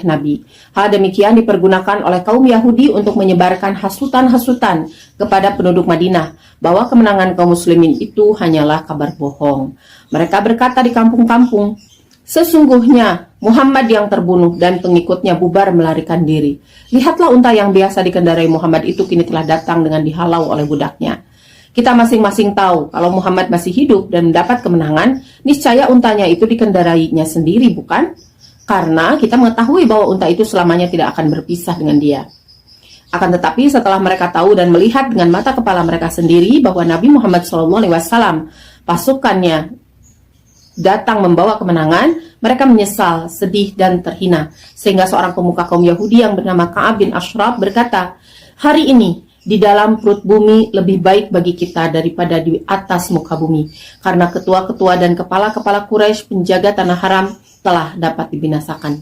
Nabi. Hal demikian dipergunakan oleh kaum Yahudi untuk menyebarkan hasutan-hasutan kepada penduduk Madinah bahwa kemenangan kaum muslimin itu hanyalah kabar bohong. Mereka berkata di kampung-kampung, sesungguhnya Muhammad yang terbunuh dan pengikutnya bubar melarikan diri. Lihatlah unta yang biasa dikendarai Muhammad itu kini telah datang dengan dihalau oleh budaknya. Kita masing-masing tahu kalau Muhammad masih hidup dan mendapat kemenangan, niscaya untanya itu dikendarainya sendiri, bukan? Karena kita mengetahui bahwa unta itu selamanya tidak akan berpisah dengan dia. Akan tetapi setelah mereka tahu dan melihat dengan mata kepala mereka sendiri bahwa Nabi Muhammad SAW pasukannya datang membawa kemenangan, mereka menyesal, sedih, dan terhina. Sehingga seorang pemuka kaum Yahudi yang bernama Ka'ab bin Ashraf berkata, hari ini di dalam perut bumi lebih baik bagi kita daripada di atas muka bumi, karena ketua-ketua dan kepala-kepala Quraisy penjaga tanah haram telah dapat dibinasakan.